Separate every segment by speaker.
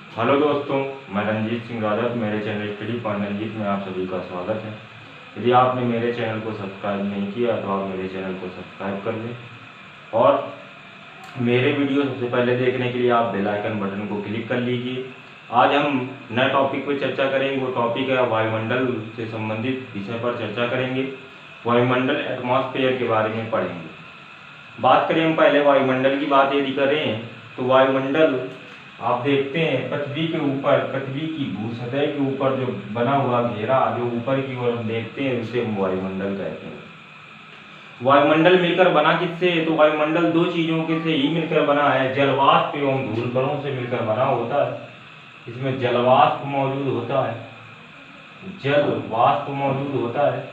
Speaker 1: Hello दोस्तों, मैं रंजीत सिंह राजा। मेरे चैनल स्टडी पॉइंट रंजीत में आप सभी का स्वागत है। यदि आपने मेरे चैनल को सब्सक्राइब नहीं किया तो आप मेरे चैनल को सब्सक्राइब कर लें और मेरे वीडियो सबसे पहले देखने के लिए आप बेल आइकन बटन को क्लिक कर लीजिए। आज हम नए टॉपिक पर चर्चा करेंगे। वो टॉपिक है वायुमंडल से संबंधित विषय पर चर्चा करेंगे। वायुमंडल एटमॉस्फेयर के बारे में पढ़ेंगे। बात करें हम पहले वायुमंडल की बात यदि करें तो वायुमंडल आप देखते हैं पृथ्वी के ऊपर, पृथ्वी की भूसतह के ऊपर जो बना हुआ घेरा जो ऊपर की ओर देखते हैं उसे हम वायुमंडल कहते हैं। वायुमंडल मिलकर बना किससे? तो वायुमंडल दो चीजों के से ही मिलकर बना है, जलवाष्प एवं धूल कणों से मिलकर बना होता है। इसमें जलवाष्प मौजूद होता है, जल वाष्प मौजूद होता है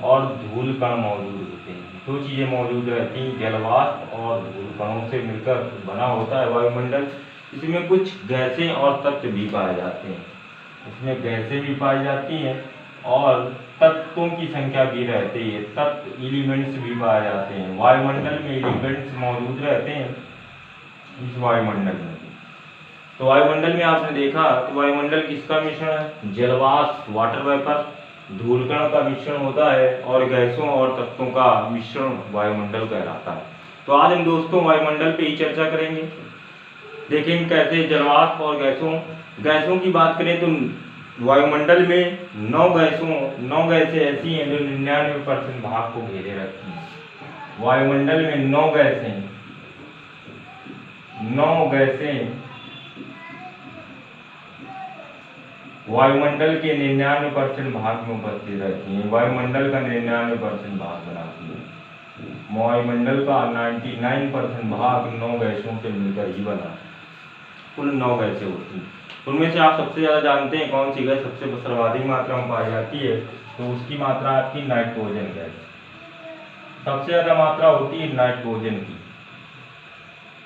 Speaker 1: और धूल कण मौजूद होते हैं। दो चीजें मौजूद रहती हैं, जलवाष्प और धूल कणों से मिलकर बना होता है वायुमंडल। इसमें कुछ गैसें और तत्व भी पाए जाते हैं, इसमें गैसें भी पाई जाती हैं और तत्वों की संख्या भी रहती है, तत्व एलिमेंट्स भी पाए जाते हैं। वायुमंडल में एलिमेंट्स मौजूद रहते हैं इस वायुमंडल में। तो वायुमंडल में आपने देखा कि वायुमंडल किसका मिश्रण है? जलवाष्प वाटर वेपर, धूलकण का मिश्रण होता है और गैसों और तत्वों का मिश्रण वायुमंडल कहलाता है। तो आज हम दोस्तों वायुमंडल पे ही चर्चा करेंगे। देखेंगे कैसे जलवाष्प और गैसों की बात करें तो वायुमंडल में 9 गैसें ऐसी हैं जो 99% भाग को घेरे रखती हैं। वायुमंडल में 9 गैसें वायुमंडल के 99% भाग में उपस्थित रहती हैं। वायुमंडल का 99% भाग बनाती है। वायुमंडल का 99% भाग 9 गैसों से मिलकर ही बना है। कुल 9 गैसें होती हैं। उनमें से आप सबसे ज़्यादा जानते हैं कौन सी गैस सबसे सर्वाधिक मात्रा में पाई जाती है? तो उसकी मात्रा आपकी नाइट्रोजन गैस। सबसे ज़्यादा मात्रा होती है नाइट्रोजन की।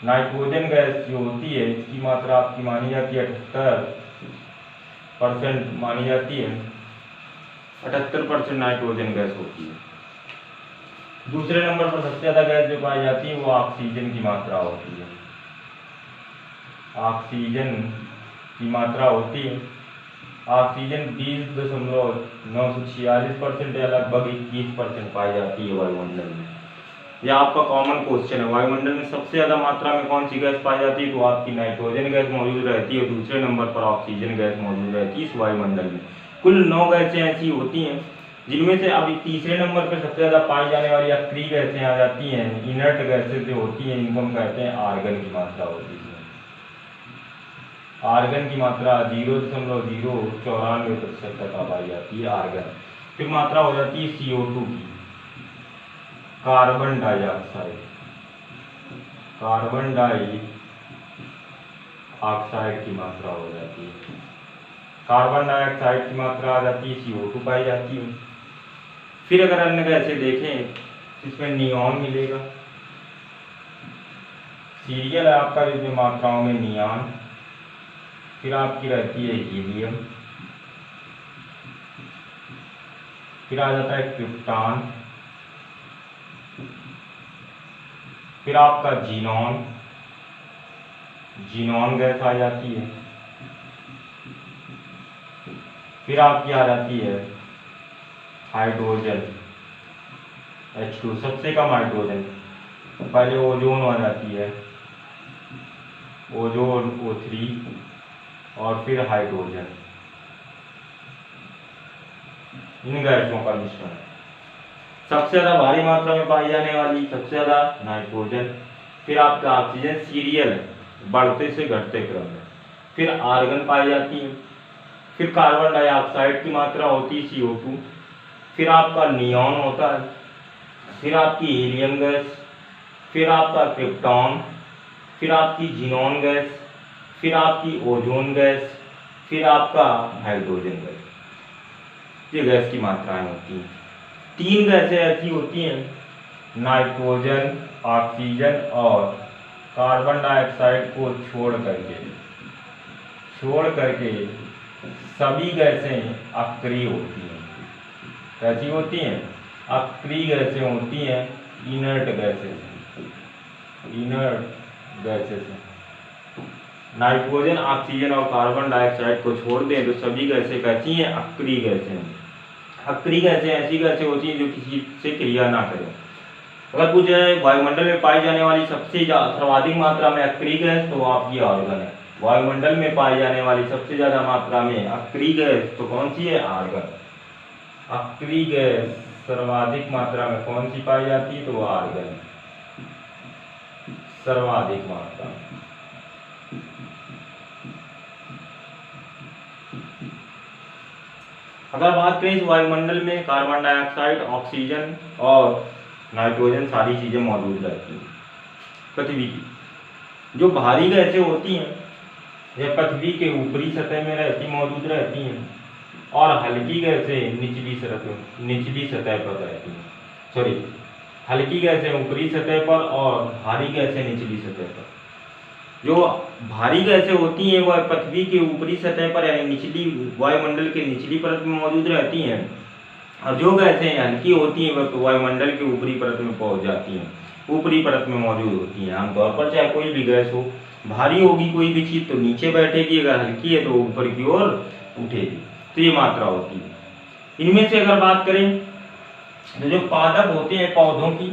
Speaker 1: नाइट्रोजन गैस जो होती है इसकी मात्रा आपकी मानी जाती है 78% मानी जाती है। 78% नाइट्रोजन गैस होती है। दूसरे नंबर पर सबसे ज़्यादा गैस जो पाई जाती है वो ऑक्सीजन की मात्रा होती है। ऑक्सीजन की मात्रा होती है। ऑक्सीजन 20.946% या लगभग 21% पाई जाती है वायुमंडल में। यह आपका कॉमन क्वेश्चन है। वायुमंडल में सबसे ज़्यादा मात्रा में कौन सी गैस पाई जाती है? तो आपकी नाइट्रोजन गैस मौजूद रहती है। दूसरे नंबर पर ऑक्सीजन गैस मौजूद रहती है इस वायुमंडल में। कुल 9 गैसें ऐसी होती हैं जिनमें से अब तीसरे नंबर पर सबसे ज़्यादा पाई जाने वाली अक्रिय गैसें आ जाती हैं। इनर्ट गैसें जो होती हैं इनको हम कहते हैं आर्गन की मात्रा होती है। आर्गन की मात्रा 0.094% तक पाई जाती है आर्गन। फिर मात्रा हो जाती है CO2 की, कार्बन डाइऑक्साइड। कार्बन डाइऑक्साइड की मात्रा हो जाती है। कार्बन डाइऑक्साइड की मात्रा आ जाती है, CO2 पाई जाती है। फिर अगर अन्य गैसें देखें इसमें नियॉन मिलेगा। सीरियल है आपका जिसमें मात्राओं में नियॉन। फिर आपकी रहती है हीलियम। फिर आ जाता है क्रिप्टॉन। फिर आपका जीनॉन, जीनॉन गैस आ जाती है। फिर आपकी आ जाती है हाइड्रोजन H2, सबसे कम हाइड्रोजन। पहले ओजोन आ जाती है, ओजोन O3 और फिर हाइड्रोजन। इन गैसों का मिश्रण है। सबसे ज़्यादा भारी मात्रा में पाई जाने वाली सबसे ज़्यादा नाइट्रोजन। फिर आपका ऑक्सीजन सीरियल बढ़ते से घटते क्रम में। फिर आर्गन पाई जाती है। फिर कार्बन डाइऑक्साइड की मात्रा होती है CO2। फिर आपका नियॉन होता है। फिर आपकी हीलियम गैस। फिर आपका क्रिप्टॉन। फिर आपकी जीनॉन गैस। फिर आपकी ओजोन गैस। फिर आपका हाइड्रोजन गैस। ये गैस की मात्राएं होती हैं। 3 गैसें ऐसी होती हैं, नाइट्रोजन, ऑक्सीजन और कार्बन डाइऑक्साइड को छोड़ करके सभी गैसें अक्रिय होती हैं। कैसी होती हैं? अक्रिय गैसें होती हैं, इनर्ट गैसें। नाइट्रोजन, ऑक्सीजन और कार्बन डाइऑक्साइड को छोड़ दें तो सभी गैसें कैसी हैं? अक्रिय गैसें हैं। अक्रिय गैसें ऐसी गैसें होती हैं जो किसी से क्रिया ना करें। अगर पूछा जाए वायुमंडल में पाई जाने वाली सबसे सर्वाधिक मात्रा में अक्रिय गैस, तो आपकी आर्गन है। वायुमंडल में पाई जाने वाली सबसे ज्यादा मात्रा में अक्रिय गैस तो कौन सी है? आर्गन। अक्रिय गैस सर्वाधिक मात्रा में कौन सी पाई जाती है? तो वो आर्गन सर्वाधिक मात्रा में। अगर बात करें इस वायुमंडल में कार्बन डाइऑक्साइड, ऑक्सीजन और नाइट्रोजन सारी चीजें मौजूद रहती हैं। पृथ्वी की जो भारी गैसें होती हैं यह पृथ्वी के ऊपरी सतह में मौजूद रहती हैं और हल्की गैसें निचली सतह पर रहती हैं। सॉरी, हल्की गैसें ऊपरी सतह पर और भारी गैसें निचली सतह पर। जो भारी गैसें होती हैं वह पृथ्वी के ऊपरी सतह पर यानी निचली वायुमंडल के निचली परत में मौजूद रहती हैं और जो गैसें हल्की होती हैं वह वायुमंडल के ऊपरी परत में पहुंच जाती हैं, ऊपरी परत में मौजूद होती हैं। आमतौर पर चाहे कोई भी गैस हो, भारी होगी कोई भी चीज तो नीचे बैठेगी, अगर हल्की है तो ऊपर की ओर उठेगी। तो ये मात्रा होती है। इनमें से अगर बात करें तो जो पादप होते हैं पौधों की,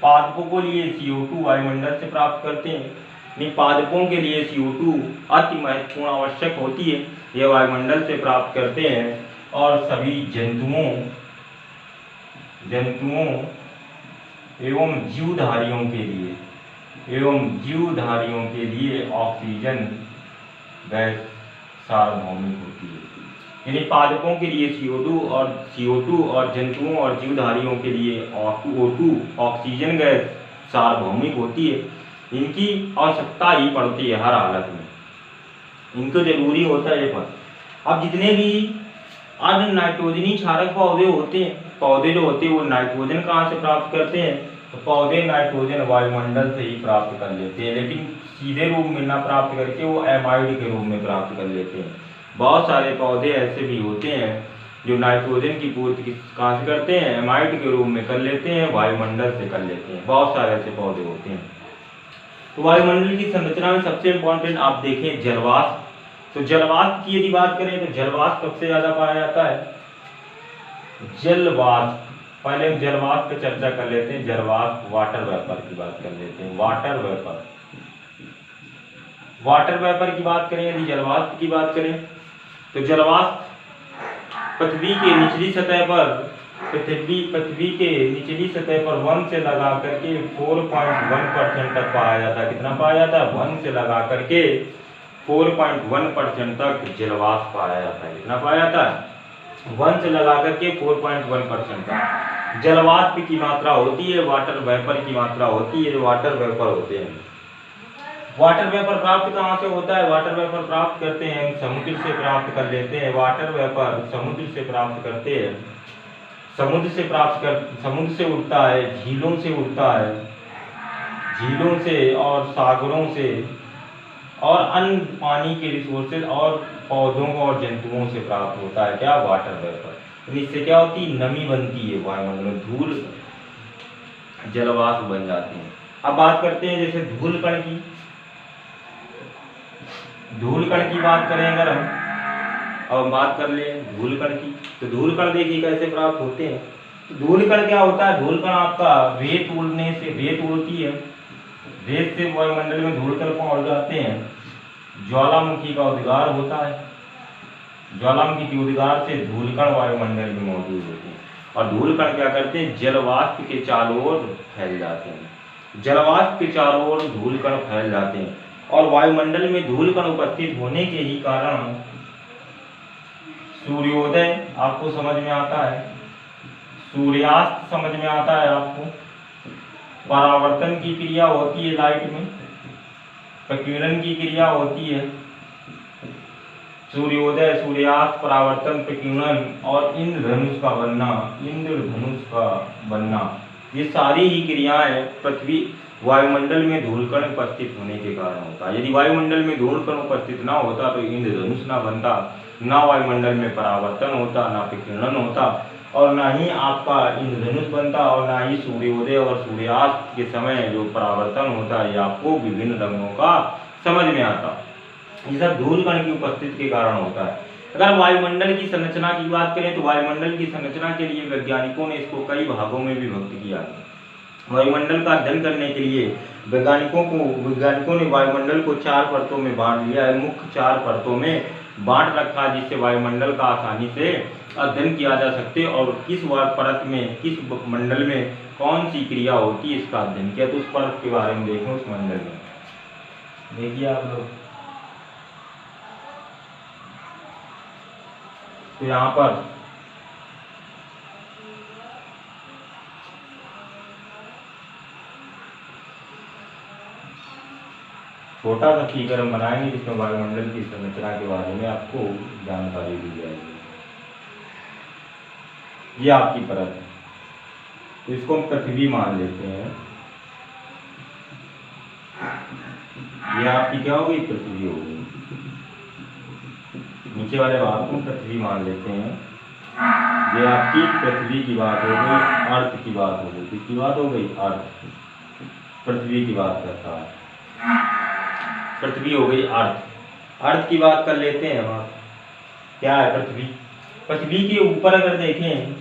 Speaker 1: पादपों को लिए CO2 वायुमंडल से प्राप्त करते हैं। इन पादपों के लिए CO2 अति महत्वपूर्ण आवश्यक होती है, यह वायुमंडल से प्राप्त करते हैं। और सभी जंतुओं एवं जीवधारियों के लिए ऑक्सीजन गैस सार्वभौमिक होती है। यानी पादपों के लिए CO2 और जंतुओं और जीवधारियों के लिए O2 ऑक्सीजन गैस सार्वभौमिक होती है। इनकी आवश्यकता ही पड़ती है हर हालत में, इनको जरूरी होता है ये पर। अब जितने भी अन्य नाइट्रोजनी क्षारक पौधे जो होते हैं वो नाइट्रोजन कहाँ से प्राप्त करते हैं? तो पौधे नाइट्रोजन वायुमंडल से ही प्राप्त कर लेते हैं, लेकिन सीधे रूप में ना प्राप्त करके वो एमाइड के रूप में प्राप्त कर लेते हैं। बहुत सारे पौधे ऐसे भी होते हैं जो नाइट्रोजन की पूर्ति कहाँ से करते हैं? एमाइड के रूप में कर लेते हैं, वायुमंडल से कर लेते हैं। बहुत सारे ऐसे पौधे होते हैं। तो वायुमंडल की संरचना में सबसे इंपॉर्टेंट आप देखें जलवाष्प। तो जलवाष्प की यदि बात करें तो जलवाष्प सबसे ज्यादा पाया जाता है। जलवाष्प, पहले हम जलवाष्प पे चर्चा कर लेते हैं। जलवाष्प वाटर वेपर की बात कर लेते हैं। वाटर वेपर की बात करें, यदि जलवाष्प की बात करें तो जलवाष्प पृथ्वी के निचली सतह पर 1 से लगा करके 4.1% तक पाया जाता है। कितना पाया जाता है? 1 से लगा करके 4.1% तक जलवाष्प पाया जाता है। कितना पाया जाता है? 1 से लगा करके 4.1% तक जलवाष्प की मात्रा होती है। वाटर वेपर की मात्रा होती है, जो वाटर वेपर होते हैं। वाटर वेपर प्राप्त कहाँ से होता है? वाटर वेपर प्राप्त करते हैं हम समुद्र से प्राप्त कर लेते हैं। वाटर वेपर समुद्र से प्राप्त करते हैं, समुद्र से उड़ता है, झीलों से उड़ता है, झीलों से और सागरों से और अन्य पानी के रिसोर्सेज और पौधों और जंतुओं से प्राप्त होता है। क्या? Water vapour. इससे क्या होती है? नमी बनती है वायुमंडल में, धूल जलवाष्प बन जाती है। अब बात करते हैं जैसे धूल कण की बात करें अगर हम, अब बात कर ले धूल कण की, तो धूल कण देखिए कैसे प्राप्त होते हैं। तो धूल कण क्या होता है? धूल कण आपका रेत उड़ती है, रेत से वायुमंडल में धूल कण पहुंच जाते हैं। ज्वालामुखी का उद्गार होता है, ज्वालामुखी के उद्गार से धूल कण वायुमंडल में मौजूद होते हैं। और धूल कण क्या करते हैं? जलवाष्प के चारों ओर फैल जाते हैं। जलवाष्प के चारों ओर धूल कण फैल जाते हैं और वायुमंडल में धूल कण उपस्थित होने के ही कारण सूर्योदय आपको समझ में आता है, सूर्यास्त समझ में आता है आपको, परावर्तन की क्रिया होती है लाइट में, प्रकीर्णन की क्रिया होती है, सूर्योदय, सूर्यास्त, परावर्तन, प्रकीर्णन और इंद्रधनुष का बनना, ये सारी ही क्रियाएं पृथ्वी वायुमंडल में धूलकण उपस्थित होने के कारण होता है। यदि वायुमंडल में धूलकण उपस्थित ना होता तो इंद्रधनुष ना बनता, ना वायुमंडल में परावर्तन होता, ना प्रकीर्णन होता और ना ही आपका इंद्रधनुष बनता और ना ही सूर्योदय और सूर्यास्त के समय जो परावर्तन होता है ये आपको विभिन्न रंगों का समझ में आता। ये सब धूल कण की उपस्थिति के कारण होता है। अगर वायुमंडल की संरचना की बात करें तो वायुमंडल की संरचना के लिए वैज्ञानिकों ने इसको कई भागों में विभक्त किया। वायुमंडल का अध्ययन करने के लिए वैज्ञानिकों ने वायुमंडल को 4 परतों में बांट लिया है। मुख्य 4 परतों में बांट रखा जिससे वायुमंडल का आसानी से अध्ययन किया जा सकते और किस परत में किस मंडल में कौन सी क्रिया होती है इसका अध्ययन किया। तो उस परत के बारे में देखें। उस मंडल में देखिए आप लोग, तो यहाँ पर छोटा सा फिगर हम बनाएंगे जिसमें वायुमंडल की संरचना के बारे में आपको जानकारी दी जाएगी। ये आपकी परत है, तो इसको हम पृथ्वी मान लेते हैं। ये आपकी क्या होगी? पृथ्वी होगी। नीचे वाले भाग को पृथ्वी मान लेते हैं। ये आपकी पृथ्वी की बात हो गई, अर्थ की बात हो गई। किसकी बात हो गई? अर्थ। पृथ्वी की बात करता है, पृथ्वी हो गई अर्थ। अर्थ की बात कर लेते हैं हम। क्या है पृथ्वी? पृथ्वी के ऊपर अगर देखें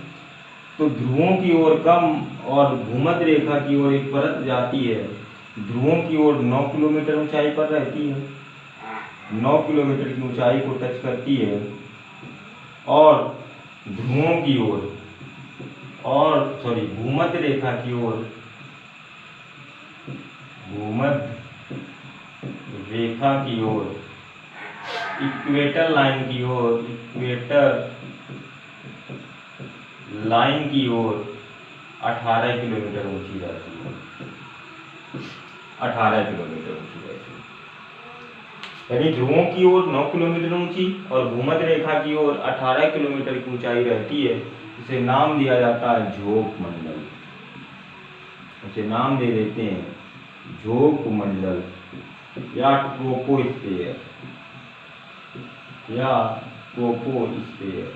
Speaker 1: तो ध्रुवों की ओर कम और भूमध्य रेखा की ओर एक परत जाती है। ध्रुवों की ओर 9 किलोमीटर ऊंचाई पर रहती है, 9 किलोमीटर की ऊंचाई को टच करती है। और ध्रुवों की ओर भूमध्य रेखा की ओर, भूमध्य रेखा की ओर, इक्वेटर लाइन की ओर, इक्वेटर लाइन की ओर 18 किलोमीटर ऊंची रहती है। 18 किलोमीटर ऊंची रहती है। यानी ध्रुवों की ओर 9 किलोमीटर ऊंची और भूमध्य रेखा की ओर 18 किलोमीटर की ऊंचाई रहती है। इसे नाम दिया जाता है ध्रुव मंडल। इसे नाम दे देते हैं ध्रुव मंडल या ट्रोपोस्फीयर या ट्रोपोस्फीयर।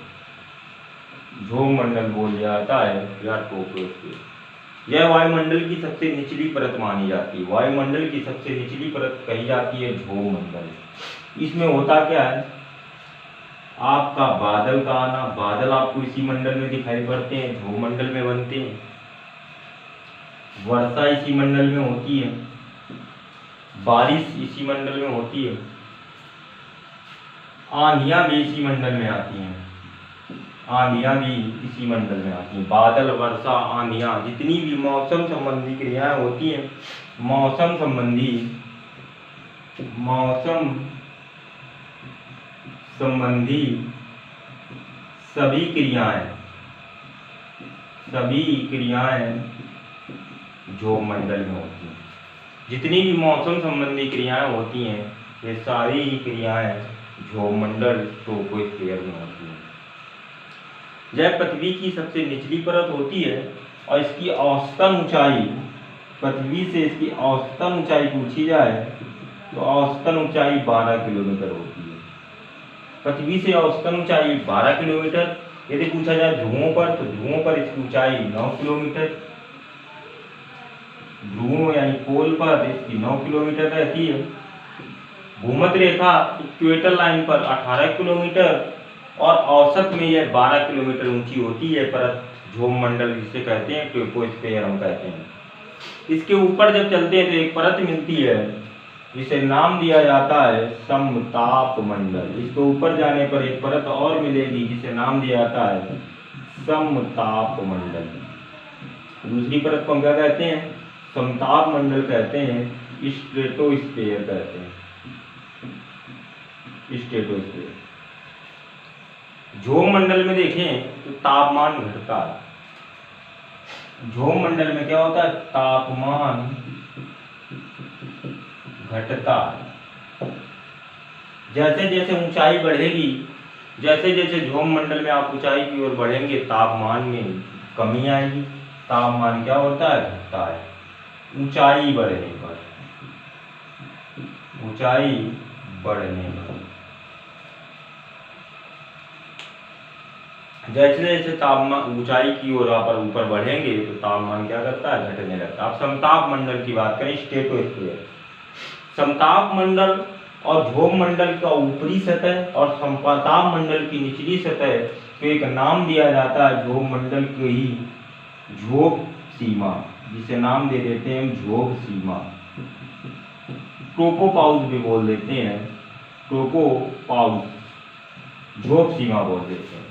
Speaker 1: ध्रुव मंडल बोल जाता है या ट्रोपोस्फीयर। यह वायुमंडल की सबसे निचली परत मानी जाती है। वायुमंडल की सबसे निचली परत कही जाती है ध्रुव मंडल। इसमें होता क्या है? आपका बादल का आना, बादल आपको इसी मंडल में दिखाई पड़ते हैं, ध्रुव मंडल में बनते हैं। वर्षा इसी मंडल में होती है, बारिश इसी मंडल में होती है, आंधियां भी इसी मंडल में आती हैं। आंधियां भी इसी मंडल में आती हैं। बादल, वर्षा, आंधियां, जितनी भी मौसम संबंधी क्रियाएं होती हैं, मौसम संबंधी सभी क्रियाएं ध्रुव मंडल में होती हैं। जितनी भी मौसम संबंधी क्रियाएं होती हैं ये सारी ही क्रियाएं ध्रुव मंडल ट्रोपोस्फीयर में होती हैं। यह पृथ्वी की सबसे निचली परत होती है और इसकी औसतन ऊंचाई, पृथ्वी से इसकी औसतन ऊंचाई पूछी जाए तो औसतन ऊंचाई 12 किलोमीटर होती है। पृथ्वी से औसतन ऊंचाई 12 किलोमीटर। यदि पूछा जाए ध्रुवों पर तो ध्रुवों पर इसकी ऊंचाई 9 किलोमीटर। ध्रुवों यानी पोल पर इसकी 9 किलोमीटर रहती है। भूमध्य रेखा इक्वेटर लाइन पर 18 किलोमीटर और औसत में यह 12 किलोमीटर ऊंची होती है परत ध्रुव मंडल, जिसे कहते हैं ट्रोपोस्फीयर हम कहते हैं। इसके ऊपर जब चलते हैं तो एक परत मिलती है जिसे नाम दिया जाता है समताप मंडल। इसके ऊपर जाने पर एक परत और मिलेगी जिसे नाम दिया जाता है समताप मंडल। दूसरी परत को हम क्या कहते हैं? समताप मंडल कहते हैं, स्ट्रेटोस्फीयर कहते हैं, स्ट्रेटोस्फीयर। ध्रुव मंडल में देखें तो तापमान घटता है। ध्रुव मंडल में क्या होता है? तापमान घटता है। जैसे जैसे ऊंचाई बढ़ेगी, जैसे जैसे ध्रुव मंडल में आप ऊंचाई की ओर बढ़ेंगे तापमान में कमी आएगी। तापमान क्या होता है? घटता है ऊंचाई बढ़ने पर। ऊंचाई बढ़ने पर जैसे जैसे तापमान ऊंचाई की ओर आप ऊपर बढ़ेंगे तो तापमान क्या करता है, घटने लगता है। अब समताप मंडल की बात करें, स्ट्रेटोस्फीयर, समताप मंडल और ध्रुव मंडल का ऊपरी सतह और समताप मंडल की निचली सतह को एक नाम दिया जाता है ध्रुव मंडल को ही ध्रुव सीमा, जिसे नाम दे देते हैं ध्रुव सीमा, ट्रोपोपाउस भी बोल देते हैं, ट्रोपोपाउस, ध्रुव सीमा बोल देते हैं।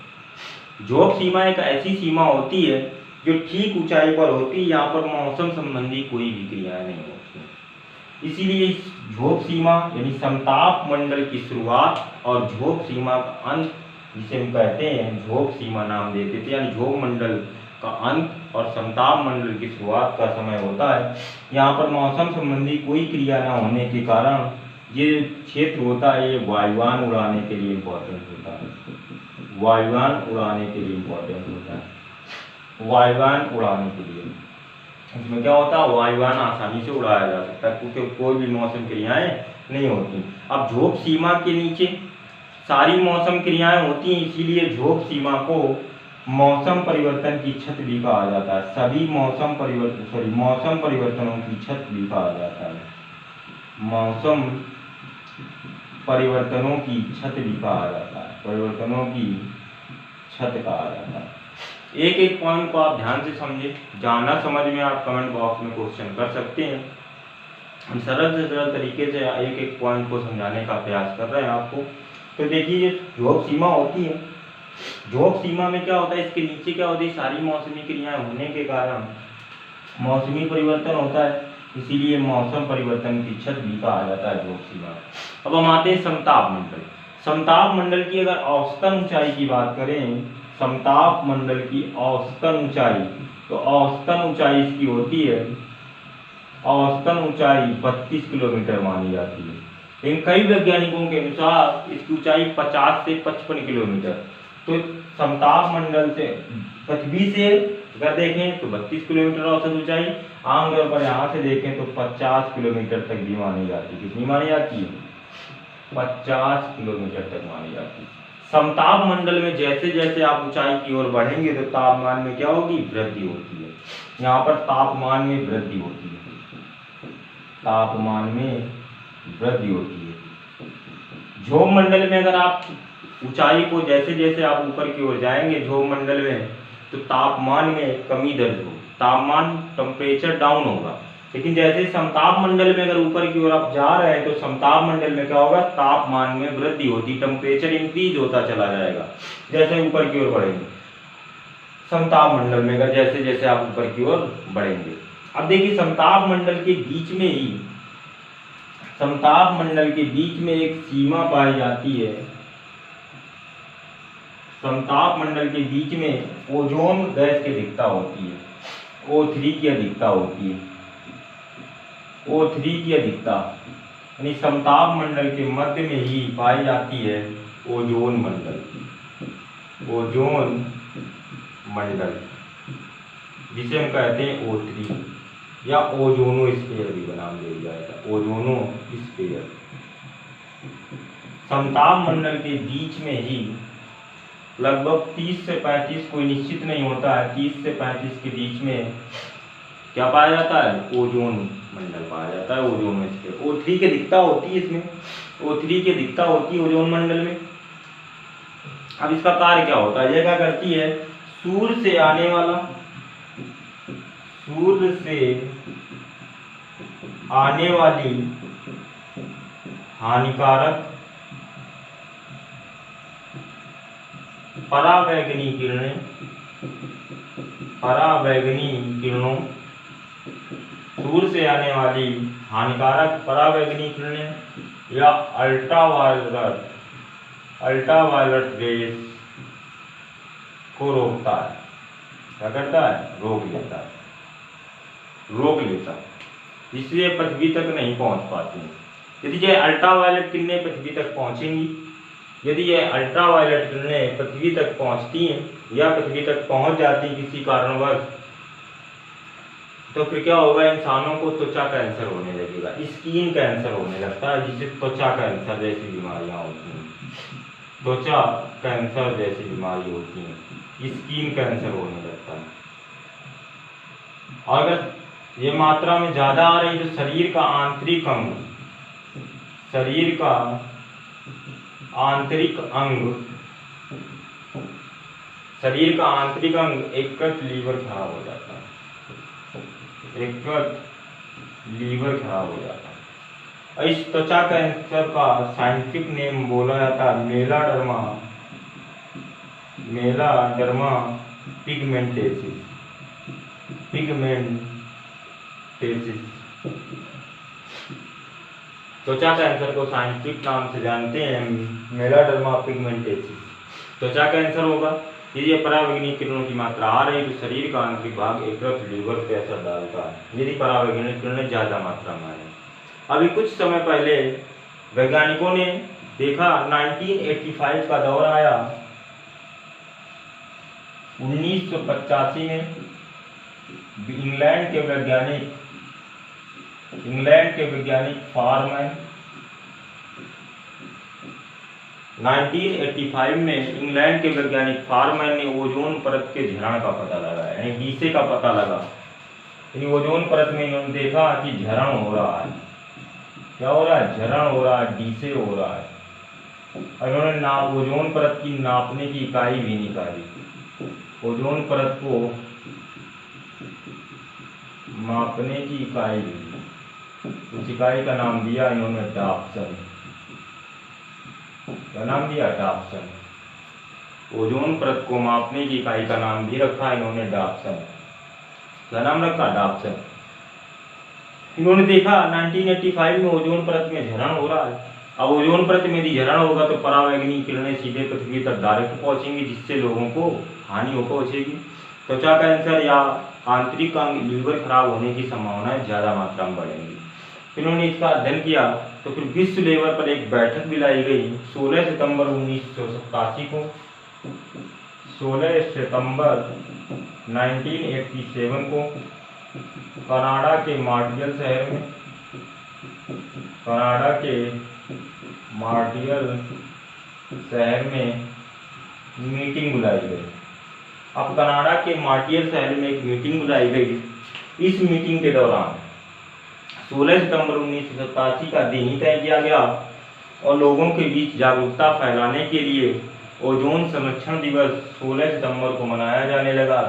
Speaker 1: ध्रुव सीमा एक ऐसी सीमा होती है जो ठीक ऊंचाई पर होती है, यहाँ पर मौसम संबंधी कोई भी क्रियाएं नहीं होती। इसीलिए इस ध्रुव सीमा यानी समताप मंडल की शुरुआत और ध्रुव सीमा का अंत, जिसे हम कहते हैं ध्रुव सीमा नाम देते थे, यानी ध्रुव मंडल का अंत और समताप मंडल की शुरुआत का समय होता है। यहाँ पर मौसम संबंधी कोई क्रिया न होने के कारण ये क्षेत्र होता है, ये वायुयान उड़ाने के लिए इम्पोर्टेंट होता है, वायुयान उड़ाने के लिए इम्पोर्टेंट होता है, वायुयान उड़ाने के लिए इसमें क्या होता है, वायुयान आसानी से उड़ाया जा सकता है क्योंकि कोई भी मौसम क्रियाएं नहीं होती। अब ध्रुव सीमा के नीचे सारी मौसम क्रियाएं होती हैं, इसीलिए ध्रुव सीमा को मौसम परिवर्तन की छत भी कहा जाता है। सभी मौसम परिवर्तनों की छत भी कहा जाता है, मौसम परिवर्तनों की छत भी कहा जाता है, परिवर्तनों की छत कहा जाता है। एक एक पॉइंट को आप ध्यान से समझे, जाना समझ में आप कमेंट बॉक्स में क्वेश्चन कर सकते हैं। हम सरल से सरल तरीके से एक एक पॉइंट को समझाने का प्रयास कर रहे हैं आपको। तो देखिए, ध्रुव सीमा होती है, ध्रुव सीमा में क्या होता है, इसके नीचे क्या होती है, सारी मौसमी क्रियाएं होने के कारण मौसमी परिवर्तन होता है, इसीलिए मौसम परिवर्तन की छत भी कहा जाता है ध्रुव सीमा। अब हम आते हैं समताप मंडल। समताप मंडल की अगर औसतन ऊंचाई की बात करें, समताप मंडल की औसतन ऊंचाई, तो औसतन ऊंचाई इसकी होती है, औसतन ऊंचाई 32 किलोमीटर मानी जाती है, लेकिन कई वैज्ञानिकों के अनुसार इसकी ऊंचाई 50 से 55 किलोमीटर। तो समताप मंडल से पृथ्वी से अगर देखें तो 32 किलोमीटर औसत ऊंचाई, आमतौर पर यहाँ से देखें तो 50 किलोमीटर तक भी मानी जाती है। कितनी मानी जाती है, 50 किलोमीटर तक मानी जाती है। समताप मंडल में जैसे जैसे आप ऊंचाई की ओर बढ़ेंगे तो तापमान में क्या होगी, वृद्धि होती है। यहाँ पर तापमान में वृद्धि होती है, तापमान में वृद्धि होती है। ध्रुव मंडल में अगर आप ऊंचाई को जैसे जैसे आप ऊपर की ओर जाएंगे ध्रुव मंडल में, तो तापमान में कमी दर्ज होगी, तापमान टेम्परेचर डाउन होगा। लेकिन जैसे समताप मंडल में अगर ऊपर की ओर आप जा रहे हैं तो समताप मंडल में क्या होगा, तापमान में वृद्धि होती, टेम्परेचर इंक्रीज होता चला जाएगा जैसे ऊपर की ओर बढ़ेंगे। समताप मंडल में अगर जैसे जैसे आप ऊपर की ओर बढ़ेंगे। अब देखिए, समताप मंडल के बीच में ही, समताप मंडल के बीच में एक सीमा पाई जाती है, समताप मंडल के बीच में ओजोन गैस की अधिकता होती है, O3 की अधिकता होती है, O3 की अधिकता, यानी समताप मंडल के मध्य में ही पाई जाती है ओजोन मंडल, ओजोन मंडल, जिसे हम कहते हैं O3 या ओजोनोस्फीयर भी नाम दिया जाएगा, ओजोनोस्फीयर। समताप मंडल के बीच में ही लगभग 30 से 35, कोई निश्चित नहीं होता है, 30 से 35 के बीच में क्या पाया जाता है, ओजोन मंडल पाया जाता है, ओजोनोस्फीयर। O3 की अधिकता होती है इसमें, O3 की अधिकता होती है ओजोन मंडल में। अब इसका कार्य क्या होता है, यह क्या करती है, सूर्य से आने वाला, सूर्य से आने वाली हानिकारक परावैगनी किरणें, परावैगनी किरणों, सूर्य से आने वाली हानिकारक परावैगनी किरणें या अल्ट्रावायलेट, अल्ट्रावायलेट रेस को रोकता है। क्या करता है, रोक लेता है, रोक लेता है, इसलिए पृथ्वी तक नहीं पहुंच पाती। यदि ये अल्ट्रावायलेट किरणें पृथ्वी तक पहुंचेंगी, यदि ये अल्ट्रावायलेट किरणें पृथ्वी तक पहुंचती हैं या पृथ्वी तक पहुंच जाती हैं किसी कारणवश, तो फिर क्या होगा, इंसानों को त्वचा कैंसर होने लगेगा, स्किन कैंसर होने लगता है, जिससे त्वचा कैंसर जैसी बीमारियां होती हैं, त्वचा कैंसर जैसी बीमारी होती हैं। स्किन कैंसर होने लगता है। और अगर ये मात्रा में ज़्यादा आ रही तो शरीर का आंतरिक अंग एकत लीवर खराब हो जाता है, लीवर खराब हो जाता है। इस त्वचा कैंसर का साइंटिफिक नेम बोला जाता है मेलाडर्मा पिगमेंटेसिस। त्वचा कैंसर को साइंटिफिक नाम से जानते हैं मेलाडर्मा पिगमेंटेसिस। त्वचा कैंसर होगा यदि परावैंगनिक किरणों की मात्रा आ रही तो शरीर का आंतरिक भाग एकत्र लीवर पे असर डालता है यदि परावैंगनिक किरणें ज्यादा मात्रा में आए। अभी कुछ समय पहले वैज्ञानिकों ने देखा 1985 का दौर आया। 1985 में इंग्लैंड के वैज्ञानिक फारमैन 1985 में इंग्लैंड के वैज्ञानिक फारमैन ने ओजोन परत के झरण का पता लगाया, यानी डीसे का पता लगा। यानी ओजोन परत में इन्होंने देखा कि झरण हो रहा है। क्या हो रहा है? झरण हो रहा है, डीसे हो रहा है। और इन्होंने ओजोन परत की नापने की इकाई भी निकाली। ओजोन परत को मापने की इकाई, उस इकाई का नाम दिया इन्होंने डाप्सन। क्या नाम दिया? डाप्सन। ओजोन परत को मापने की इकाई का नाम भी रखा इन्होंने डाप्सन। क्या नाम रखा? डाप्सन। इन्होंने देखा 1985 में ओजोन परत में झरण हो रहा है। अब ओजोन परत में यदि झरण होगा तो परावैंगनिक किरणें सीधे पृथ्वी तक डायरेक्ट पहुंचेंगी, जिससे लोगों को हानि हो पहुंचेगी। त्वचा कैंसर या आंतरिक अंग लीवर खराब होने की संभावनाएं ज्यादा मात्रा में बढ़ेंगी। इन्होंने इसका अध्ययन किया तो फिर विश्व लेवल पर एक बैठक बुलाई गई 16 सितंबर 1987 को। 16 सितंबर 1987 को कनाडा के मॉन्ट्रियल शहर में मीटिंग बुलाई गई। अब कनाडा के मॉन्ट्रियल शहर में एक मीटिंग बुलाई गई। इस मीटिंग के दौरान 16 सितंबर 1987 का दिन ही तय किया गया और लोगों के बीच जागरूकता फैलाने के लिए ओजोन संरक्षण दिवस 16 सितंबर को मनाया जाने लगा।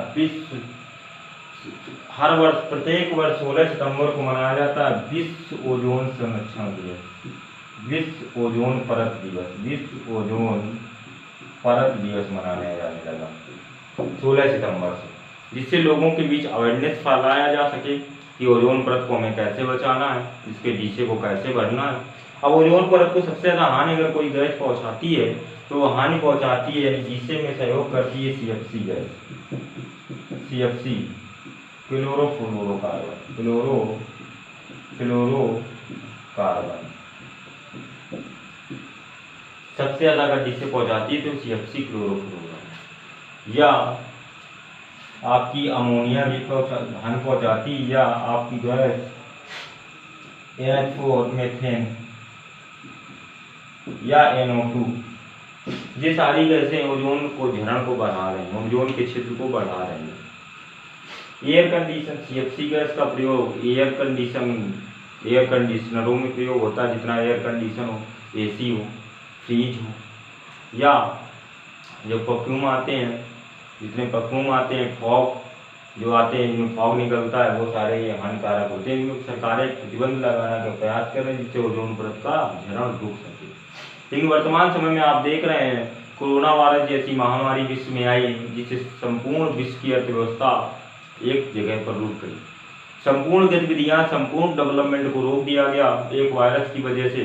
Speaker 1: हर वर्ष, प्रत्येक वर्ष 16 सितंबर को मनाया जाता है विश्व ओजोन संरक्षण दिवस, विश्व ओजोन परत दिवस मनाया जाने लगा 16 सितंबर से, जिससे लोगों के बीच अवेयरनेस फैलाया जा सके कि ओजोन परत को हमें कैसे बचाना है, इसके डीसे को कैसे बढ़ना है। अब ओजोन परत को सबसे ज़्यादा हानि अगर कोई गैस पहुंचाती है तो वो हानि पहुंचाती है, यानी डीसे में सहयोग करती है CFC गैस, CFC क्लोरोफ्लोरोकार्बन। सबसे ज़्यादा अगर डीसे पहुंचाती है तो CFC क्लोरोफ्लोरोकार्बन, या आपकी अमोनिया भी हानि पहुंचाती, या आपकी गैस NH4 मीथेन या NO2, ये सारी गैसें ओजोन को झरण को बढ़ा रही हैं, ओजोन के क्षेत्र को बढ़ा रही हैं। एयर कंडीशन CFC गैस का प्रयोग एयर कंडीशनरों में प्रयोग होता है, जितना एयर कंडीशन हो, AC हो, फ्रिज हो, या जो परफ्यूम आते हैं, जितने परफ्यूम आते हैं, फॉग जो आते हैं, इनमें फॉग निकलता है, वो सारे ये हानिकारक होते हैं। इनमें सरकारें प्रतिबंध लगाने का प्रयास कर रही है जिससे ओजोन परत का झरण रुक सके। लेकिन वर्तमान समय में आप देख रहे हैं कोरोना वायरस जैसी महामारी विश्व में आई, जिससे संपूर्ण विश्व की अर्थव्यवस्था एक जगह पर रुक गई। संपूर्ण गतिविधियां, संपूर्ण डेवलपमेंट को रोक दिया गया एक वायरस की वजह से,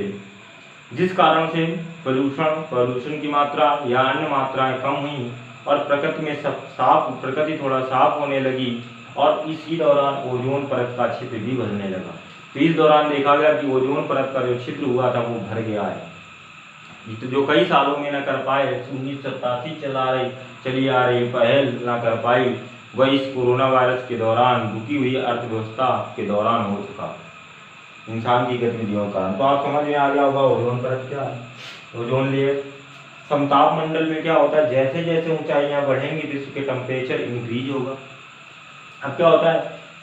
Speaker 1: जिस कारण से प्रदूषण की मात्रा या अन्य मात्राएं कम हुई और प्रकृति थोड़ा साफ होने लगी, और इसी दौरान ओजोन परत का क्षेत्र भी बढ़ने लगा। तो इस दौरान देखा गया कि ओजोन परत का जो छिद्र हुआ था वो भर गया है, तो जो कई सालों में न कर पाए, 1987 चली आ रही पहल न कर पाई, वह इस कोरोना वायरस के दौरान रुकी हुई अर्थव्यवस्था के दौरान हो चुका, इंसान की गतिविधियों का। तो आप समझ में आ गया होगा ओजोन परत क्या है, ओजोन लेयर समताप मंडल में क्या होता है, जैसे जैसे ऊंचाइयां बढ़ेंगी तो इसके टेम्परेचर इंक्रीज होगा। अब क्या होता है,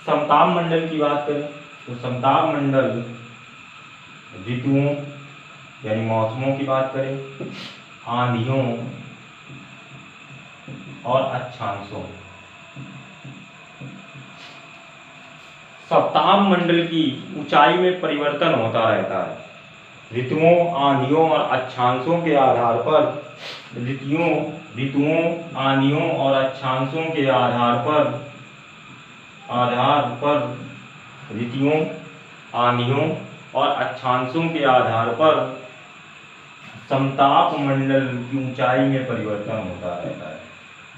Speaker 1: समताप मंडल की बात करें तो समताप मंडल ऋतुओं यानी मौसमों की बात करें, आंधियों और अक्षांशों। सप्ताह मंडल की ऊंचाई में परिवर्तन होता रहता है। ऋतुओं, आंधियों और अक्षांशों के आधार पर ऋतुओं, आंधियों और अक्षांशों के आधार पर ऋतुओं, आंधियों और अक्षांशों के आधार पर समताप मंडल की ऊंचाई में परिवर्तन होता रहता है।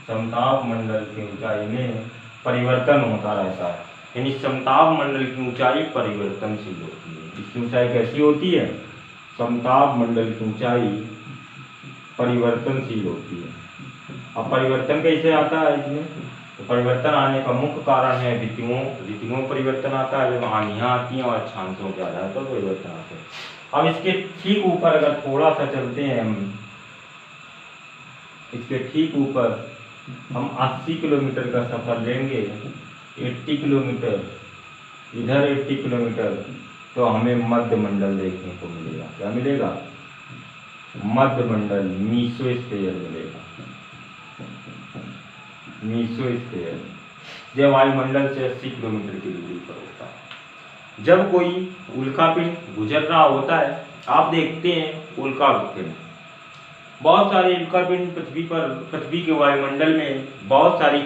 Speaker 1: समताप मंडल की ऊंचाई में परिवर्तन होता रहता है, यानी समताप मंडल की ऊंचाई परिवर्तनशील होती है। इसकी ऊंचाई कैसी होती है, समताप मंडल की ऊंचाई परिवर्तनशील होती है। अब परिवर्तन कैसे आता है इसमें, तो परिवर्तन आने का मुख्य कारण है ऋतुओं परिवर्तन आता है, जब आंधियां आती हैं और अक्षांशों के आधार पर परिवर्तन आते हैं। अब इसके ठीक ऊपर अगर थोड़ा सा चलते हैं हम, इसके ठीक ऊपर हम 80 किलोमीटर का सफर लेंगे, 80 किलोमीटर, इधर 80 किलोमीटर, तो हमें मध्य मंडल देखने को मिलेगा। क्या मिलेगा, मध्य मंडल, मीसोस्फीयर मिलेगा। मीसोस्फीयर यह वायुमंडल से 80 किलोमीटर की दूरी पर होता है। जब कोई उल्कापिंड गुजर रहा होता है, आप देखते हैं उल्कापिंड, बहुत सारे उल्कापिंड पृथ्वी के वायुमंडल में बहुत सारी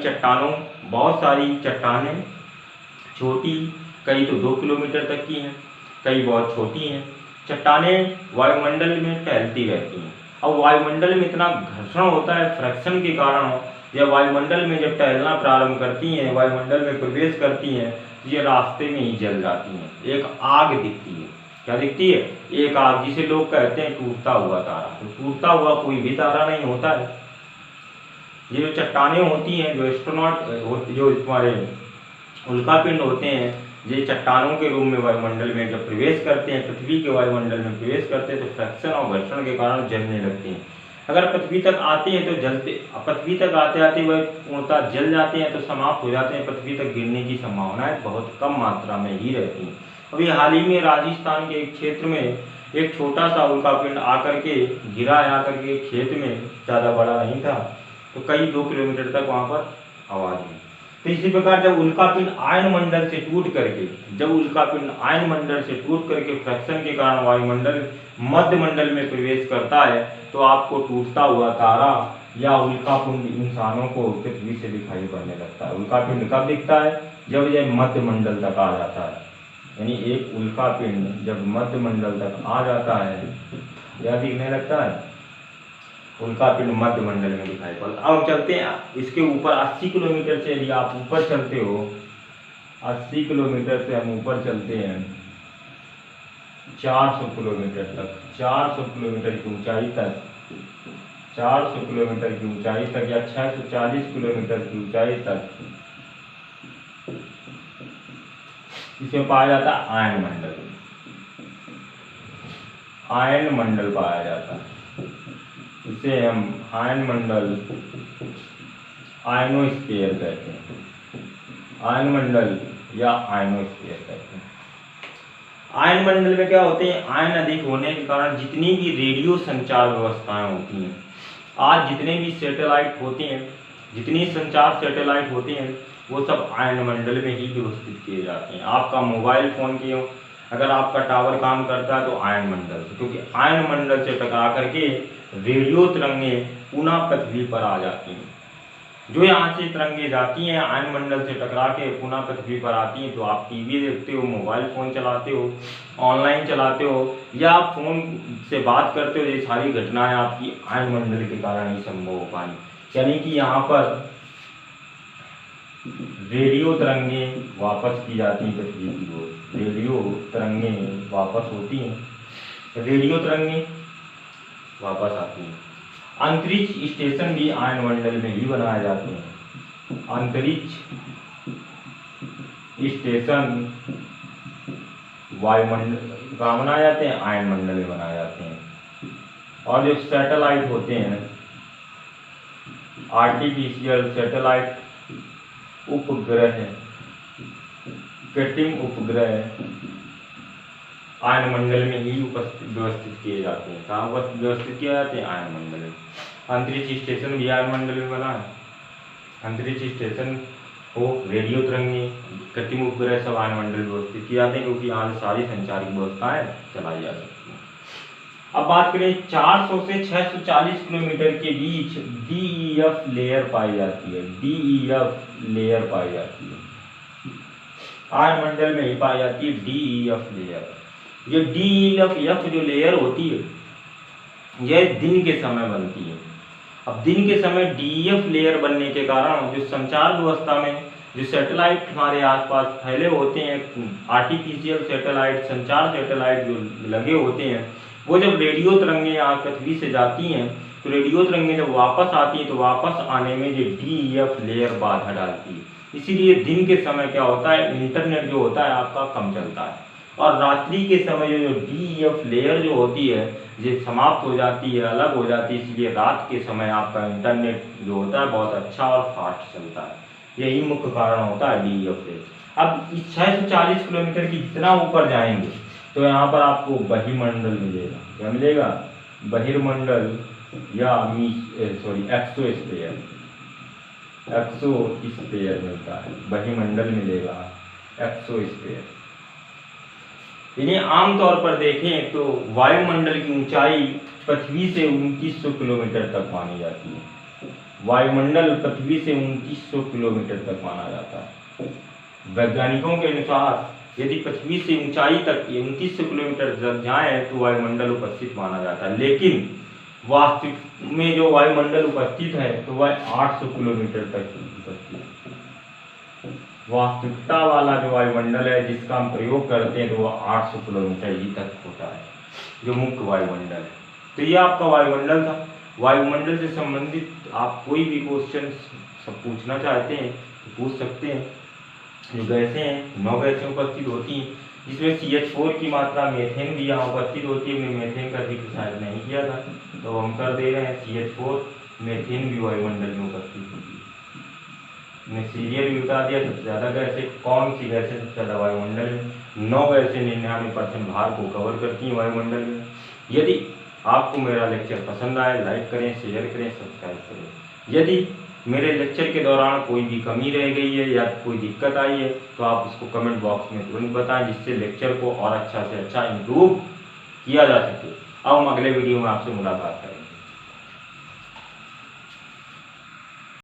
Speaker 1: चट्टानें छोटी, कई तो 2 किलोमीटर तक की हैं, कई बहुत छोटी हैं। चट्टानें वायुमंडल में टहलती रहती हैं। अब वायुमंडल में इतना घर्षण होता है फ्रिक्शन के कारण, जब वायुमंडल में जब टहलना प्रारंभ करती हैं, वायुमंडल में प्रवेश करती हैं, ये रास्ते में ही जल जाती हैं। एक आग दिखती है, क्या दिखती है, एक आग, जिसे लोग कहते हैं टूटता हुआ तारा। तो टूटता हुआ कोई भी तारा नहीं होता है। ये जो चट्टानें होती हैं, जो जो हमारे उल्कापिंड होते हैं, ये चट्टानों के रूप में वायुमंडल में जब प्रवेश करते हैं, पृथ्वी के वायुमंडल में प्रवेश करते हैं, तो फ्रिक्शन और घर्षण के कारण जलने लगते हैं। अगर पृथ्वी तक आते हैं तो जलते, पृथ्वी तक आते आते वह पूर्णतः जल जाते हैं, तो समाप्त हो जाते हैं। पृथ्वी तक गिरने की संभावनाएं बहुत कम मात्रा में ही रहती हैं। अभी हाल ही में राजस्थान के एक क्षेत्र में एक छोटा सा उल्कापिंड आकर के गिरा, आकर के खेत में, ज़्यादा बड़ा नहीं था, तो कई 2 किलोमीटर तक वहाँ पर आवाज़ हुई। तो इसी प्रकार जब उल्कापिंड आयन मंडल से टूट करके फ्रिक्शन के कारण वायुमंडल मध्य मंडल में प्रवेश करता है, तो आपको टूटता हुआ तारा या उल्कापिंड इंसानों को पृथ्वी से दिखाई पड़ने लगता है। उल्कापिंड कब दिखता है, जब यह मध्य मंडल तक आ जाता है। यानी एक उल्कापिंड जब मध्य मंडल तक आ जाता है, यह दिखने लगता है, उल्कापिंड मध्य मंडल में दिखाई पड़ता। अब चलते हैं इसके ऊपर 80 किलोमीटर से, यदि आप ऊपर चलते हो, 80 किलोमीटर से हम ऊपर चलते हैं 400 किलोमीटर तक, 400 किलोमीटर की ऊंचाई तक, 400 किलोमीटर की ऊंचाई तक या 640 किलोमीटर की ऊंचाई तक, इसमें पाया जाता है आयन मंडल। आयन मंडल पाया जाता है, इसे हम आयन मंडल, आयनोस्फीयर कहते हैं। आयन मंडल या आयनोस्फीयर कहते हैं। आयन मंडल में क्या होते हैं, आयन अधिक होने के कारण जितनी भी रेडियो संचार व्यवस्थाएं होती हैं, आज जितने भी सैटेलाइट होते हैं, जितनी संचार सैटेलाइट होते हैं, वो सब आयन मंडल में ही व्यवस्थित किए जाते हैं। आपका मोबाइल फोन की अगर आपका टावर काम करता है तो आयन मंडल से, क्योंकि आयन मंडल से टकरा करके रेडियो तरंगें पुनः पृथ्वी पर आ जाती हैं। जो यहाँ से तरंगें जाती हैं आयन मंडल से टकरा के पुनः पृथ्वी पर आती हैं, तो आप टीवी देखते हो, मोबाइल फ़ोन चलाते हो, ऑनलाइन चलाते हो, या आप फ़ोन से बात करते हो, ये सारी घटनाएं आपकी आयन मंडल के कारण ही संभव हो पाई। यानी कि यहाँ पर रेडियो तरंगें वापस की जाती हैं पृथ्वी की ओर, रेडियो तरंगें वापस होती हैं, रेडियो तरंगें वापस आती हैं। अंतरिक्ष स्टेशन भी आयन मंडल में ही बनाए जाते हैं। अंतरिक्ष स्टेशन वायुमंडल कहाँ बनाए जाते हैं, आयन मंडल में बनाए जाते हैं। और जो सैटेलाइट होते हैं, आर्टिफिशियल सैटेलाइट, उपग्रह, कृत्रिम उपग्रह आयनमंडल में ही व्यवस्थित किए जाते हैं। कहाँ व्यवस्थित किए जाते हैं? आयनमंडल में। अंतरिक्ष स्टेशन भी आयनमंडल में बना है। अंतरिक्ष स्टेशन हो, रेडियो तरंगे, कृत्रिम उपग्रह सब आयनमंडल में व्यवस्थित किए जाते हैं, क्योंकि यहाँ से सारी संचार की व्यवस्थाएं चलाई जा सकती हैं। अब बात करें 400 से 640 किलोमीटर के बीच DEF लेयर पाई जाती है। DEF लेयर पाई जाती है, आयनमंडल में ही पाई जाती है DEF लेयर। ये DEF जो लेयर होती है, यह दिन के समय बनती है। अब दिन के समय DEF लेयर बनने के कारण जो संचार व्यवस्था में जो सैटेलाइट हमारे आसपास फैले होते हैं, आर्टिफिशियल सैटेलाइट, संचार सैटेलाइट जो लगे होते हैं, वो जब रेडियो तरंगे यहाँ पृथ्वी से जाती हैं, तो रेडियो तरंगे जब वापस आती हैं तो वापस आने में जो DEF लेयर बाधा डालती है। इसीलिए दिन के समय क्या होता है, इंटरनेट जो होता है आपका कम चलता है, और रात्रि के समय जो DEF लेयर जो होती है ये समाप्त हो जाती है, अलग हो जाती है। इसलिए रात के समय आपका इंटरनेट जो होता है बहुत अच्छा और फास्ट चलता है। यही मुख्य कारण होता है DEF लेयर। अब इस 640 किलोमीटर की जितना ऊपर जाएंगे तो यहाँ पर आपको बहिर्मंडल मिलेगा। क्या मिलेगा? बहिर्मंडल या एक्सोस्फीयर, एक्सोस्फीयर मिलता है, बहिर्मंडल मिलेगा, एक्सोस्फीयर। यानी आमतौर पर देखें तो वायुमंडल की ऊंचाई पृथ्वी से 2900 किलोमीटर तक मानी जाती है। वायुमंडल पृथ्वी से 2900 किलोमीटर तक माना जाता है। वैज्ञानिकों के अनुसार यदि पृथ्वी से ऊंचाई तक 2900 किलोमीटर तक जाए तो वायुमंडल उपस्थित माना जाता है, लेकिन वास्तविक में जो वायुमंडल उपस्थित है तो वह 800 किलोमीटर तक उपस्थित है। वास्तविकता वाला जो वायुमंडल है जिसका हम प्रयोग करते हैं तो वह 800 किलोमीटर ही तक होता है, जो मुख्य वायुमंडल है। तो ये आपका वायुमंडल था। वायुमंडल से संबंधित आप कोई भी क्वेश्चन सब पूछना चाहते हैं तो पूछ सकते हैं। जो गैसें हैं 9 गैसें उपस्थित होती हैं, जिसमें CH4 की मात्रा, मीथेन भी यहाँ उपस्थित होती है। हमने मीथेन का जिक्र शायद नहीं किया था तो हम कर दे रहे हैं। CH4, मीथेन भी वायुमंडल में उपस्थित होती है। मैं सीरियल भी बता दिया। सबसे ज़्यादा गैसें कौन सी गैसें सबसे ज़्यादा वायुमंडल में? 9 गैसें 99% भार को कवर करती हैं वायुमंडल में। यदि आपको मेरा लेक्चर पसंद आए, लाइक करें, शेयर करें, सब्सक्राइब करें। यदि मेरे लेक्चर के दौरान कोई भी कमी रह गई है या कोई दिक्कत आई है तो आप उसको कमेंट बॉक्स में तुरंत बताएं, जिससे लेक्चर को और अच्छा से अच्छा इम्प्रूव किया जा सके। अब हम अगले वीडियो में आपसे मुलाकात करें।